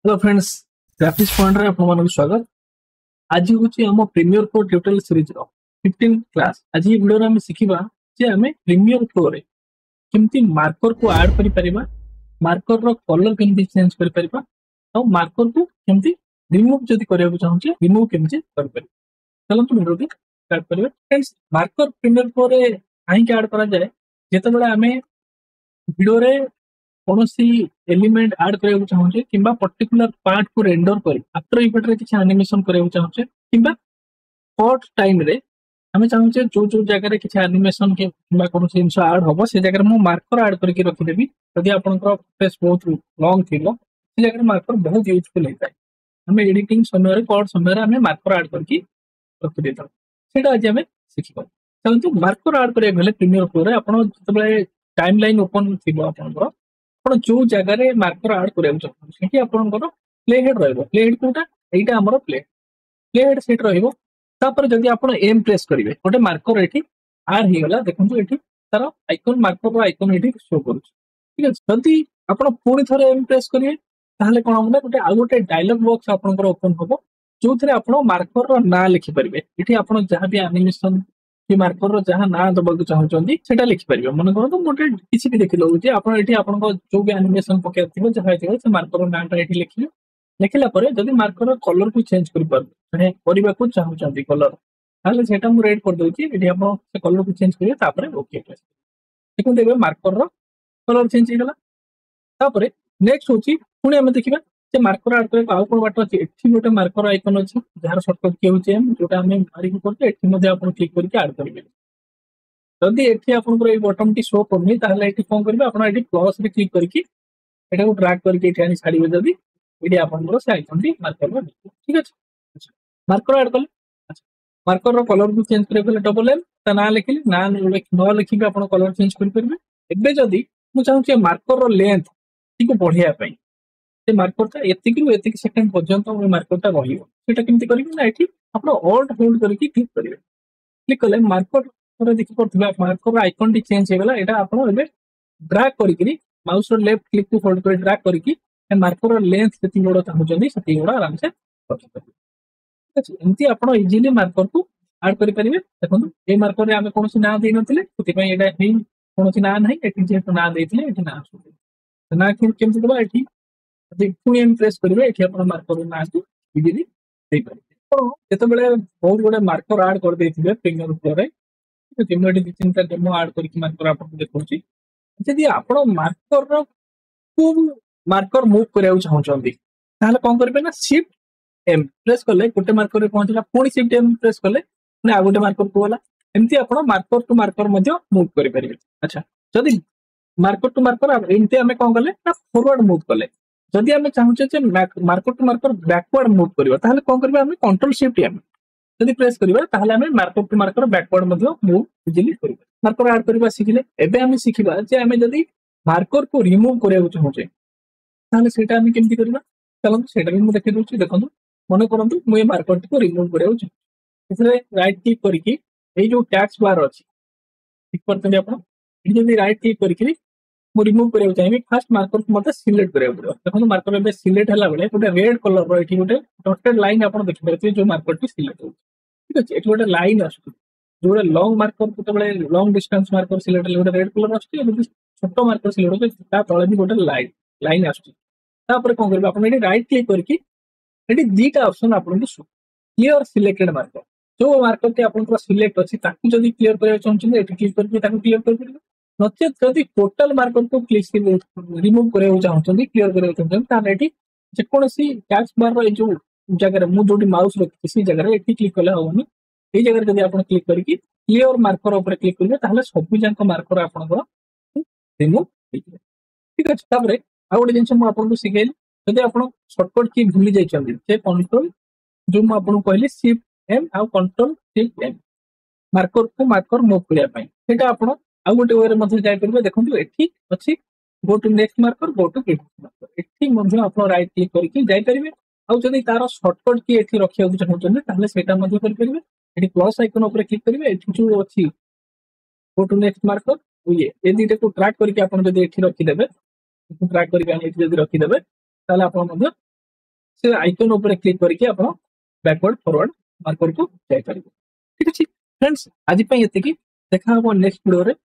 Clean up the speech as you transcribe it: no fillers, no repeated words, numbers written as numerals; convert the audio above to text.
Hello friends, graphics point रे आपन मानक स्वागत। आज होची हम प्रीमियर प्रो ट्यूटोरियल सीरीज रो 15 क्लास। आज ये वीडियो रे हम सिखिबा जे हमें प्रीमियर प्रो रे केमती मार्कर को ऐड करि परिबा, मार्कर रो कलर केमती चेंज करि परिबा और मार्कर को केमती रिमूव जदी करिया चाहू छे रिमूव केमती कर परिबा। चलो तो वीडियो को स्टार्ट करिबा। फ्रेंड्स, मार्कर प्रीमियर प्रो रे काहे के ऐड करा जाए जेते बेले हमें वीडियो रे कौनसी एलिमेंट ऐड करबा चाहूचे किंबा पर्टिकुलर पार्ट को रेंडर करी आफ्टर इफेक्ट रे किछ एनिमेशन करबा चाहूचे किंबा शॉर्ट टाइम रे हमें चाहूचे जो जो जगह रे किछ एनिमेशन के किंबा कौनसी जिंस ऐड होबो से जगह रे मो मार्कर ऐड करके रखि देबी। यदि आपनकर फेस बहुत लॉन्ग थिलो से जगह रे मार्कर बहुत यूजफुल होता है। हमें एडिटिंग समय रे कोड समय रे हमें मार्कर ऐड करके रखि देता सेटा आज हमें सिखिबो। चलନ୍ତୁ मार्कर ऐड करिया गले प्रीमियर प्रो रे आपण जतबे टाइमलाइन ओपन थिबो आपनकर ଆପଣ ଯୋଉ ଜାଗାରେ ମାର୍କର ଆଡ୍ କରିବାକୁ ଚାହୁଁଛନ୍ତି ସେଠି ଆପଣଙ୍କର ପ୍ଲେ ହେଡ୍ ରହିବ। ପ୍ଲେ ହେଡ୍ କୋଉଟା? ଏଇଟା ଆମର ପ୍ଲେ ହେଡ୍ ସେଠି ରହିବ। ତାପରେ ଯଦି ଆପଣ ଏମ୍ ପ୍ରେସ୍ କରିବେ ଗୋଟେ ମାର୍କର ଏଠି ଆଡ୍ ହେଇଗଲା। ଦେଖନ୍ତୁ ଏଠି ତାର ଆଇକନ ମାର୍କର ଆଇକନ ଏଠି ଶୋ କରୁଛି। ଠିକ ଅଛି, ଯଦି ଆପଣ ପୁଣି ଥରେ ଏମ୍ ପ୍ରେସ୍ କରିବେ ତାହେଲେ କଣ ହବ ନା ଗୋଟେ ଆଉ ଗୋଟେ ଡାୟଲଗ ବକ୍ସ ଆପଣଙ୍କର ଓପନ ହବ ଯୋଉଥିରେ ଆପଣ ମାର୍କରର ନାଁ ଲେଖିପାରିବେ। ଏଠି ଆପଣ ଯାହା ବି ଆନିମେସନ कि मार्कर जहाँ ना दबाक चाहते सेटा लिखिपारे। मन करूँ गोटे किसी भी देख लो आप जो भी एनिमेशन पकड़ जहाँ से मार्कर नाटा ये लिखिले। लिखला जब मार्कर कलर को चेंज करने को चाहते कलर ताले सेटा मु रेड कर दूची एठी आपण से कलर को चेंज करिए तापरे ओके प्रेस देखो देखबे मार्कर रो कलर चेंज हो गला। तापरे नेक्स्ट होची पुणी हम देखिबा जे मार्कर ऐड करे आउ कोन बात अछि। एठी गोटे मार्कर आइकन अछि जहार शॉर्टकट की होची एम जोटा हमें मारी करते एठी मध्ये आपण क्लिक करके ऐड करिवे। जदि एठी आपनकर ए बटन टी शो करनी ताहले एठी कोन करबे आपण एठी प्लस रे क्लिक करके एटा को ड्रैग करके एठी आनी छाड़ीबे। जदि एठी आपनकर से आइकन टी मार्कर रे ठीक अछि। अच्छा, मार्कर ऐड कले। अच्छा, मार्कर रो कलर को चेंज करे गले डबल एम ता ना लिखिले ना न लिखिबे आपण कलर चेंज कर परबे। एबे जदि मु चाहू छी मार्कर रो लेंथ टिको बढ़िया पई से मार्कर एतिक सेकंड पर्यंत मार्कर रहिबो सेटा केमती करिवे ना एठी आपण ऑल्ट होल्ड करके क्लिक करिवे। क्लिक कले मार्कर रे देखि पड़थिबा मार्कर आइकन टी चेंज हो गला। एटा आपण एबे ड्रैग करिकरी माउस रो लेफ्ट क्लिक को होल्ड कर ड्रैग करिकरी ए मार्कर रो लेंथ सेति बडो चाहउछन्ती सेति बडो आराम से रखि परिबे। ठीक अछि, एंती आपण इजीली मार्कर को ऐड करि परिबे। देखंतु ए मार्कर रे हमें कोनोसी नाम देइ नथिले सेति पई एटा हेइ कोनोसी नाम नाही। एठी जे नाम देइथिले एठी नाम आसुते ना केमती दबा एठी पुणी एम प्रेस करेंगे ये मार्कर ना को इजिली तो जिते बहुत गुड़े मार्कर ऐड कर देते प्रीमियर प्रो रे मुझे दी तीन डेमो ऐड करके मार्कर आपको देखुची। जदि आप मार्कर को मार्कर मूव करने चाहते कौन करेंगे ना शिफ्ट एम प्रेस कले गोटे मार्कर पहुंचला पुणी शिफ्ट एम प्रेस कले पुणी आ गोटे मार्कर को गला। एमती आप मार्कर टू मार्कर मूव करेंगे। अच्छा, जदि मार्कर टू मार्कर एमती आम कौन कले ना फॉरवर्ड मूव कले। जदि आम चाहूचे marker to marker backward move करबा ताहले कोन करबा हम कंट्रोल शिफ्ट एम जदि प्रेस करबा ताहले हम मार्कर टू मार्कर बैकवर्ड मध्ये मूव इजीली करबा। मार्कर ऐड करबा सिखिले एबे हम सिखिबा जे हम जदि मार्कर को रिमूव करबा चाहूचे ताहले सेटा हम केमति करबा। चलो सेटा भी मु देखि दोछि। देखंतु मन करंतु मु ए मार्कर को रिमूव करबा चाहूचे इसरे राइट क्लिक करके ए जो टैक्स बार अछि ठीक करते आपण जदि राइट क्लिक करके मु रिमूव करबा चाहिए फास्ट मार्कर को मते सिलेक्ट करबा पड़ो। देखो मार्कर एबे सिलेक्ट हला बेले गोटे रेड कलर रो एठी गोटे डॉटेड लाइन आपण देखि परते जो मार्कर टी सिलेक्ट हो। ठीक अछि, एठी गोटे लाइन आसु जोडे लॉन्ग मार्कर को बेले लॉन्ग डिस्टेंस मार्कर सिलेक्ट हले गोटे रेड कलर आसु एबे छोटो मार्कर सिलेक्ट हो ता तळे भी गोटे लाइन आसु। तापर कोन करबा आपण एठी राइट क्लिक करके एठी दीटा ऑप्शन आपण को क्लियर सिलेक्टेड मार्कर जो मार्कर टी आपण को सिलेक्ट अछि ताकू जदी क्लियर करबा चाहछन एठी क्लिक करके ताकू क्लियर कर परबे। नचेत जदि टोटल मार्कर को क्लिक रिमूव करबा चाहछन क्लियर करबा चाहछन ताने एठी जे कोनसी टैक्स बार रो जो जगह मु जोडी माउस रखि सी जगह एठी क्लिक कले होनी। ए जगह जदि आपण क्लिक करके क्लियर मार्कर ऊपर क्लिक करबे ताहले सब जांक मार्कर आपण को रिमूव ହେଇଯିବ। ठीक अछि, तापरे आ गोटे जिंस मु आपण को सिखेली जदि आपण शॉर्टकट की भूली जाय छथि से कंट्रोल जो मु आपण को कहली शिफ्ट एम आ कंट्रोल शिफ्ट एम मार्कर को मार्कर मूव करिया पई सेटा आपण आ गोटे वे मध्ये जाय परबे। देखंतु एठी अछि go to next marker go to next marker एठी मध्ये आपण राइट क्लिक करके जाय परबे। आ जदि तार शॉर्टकट की एठी रखिया चाहउछन ताहले सेटा मध्ये कर परबे। एठी प्लस आइकन ऊपर क्लिक करबे एठी जो अछि गो टू नेक्स्ट मार्कर ये ए दीटा को ट्रैक करके आपण जदि एठी रखि देबे ट्रैक करके एठी जदि रखि देबे ताहले आपण मध्ये से आइकन ऊपर क्लिक करके आपण बैकवर्ड फॉरवर्ड मार्कर को जाय परिबे। ठीक अछि फ्रेंड्स, आज पई एते की देखा हम नेक्स्ट वीडियो रे।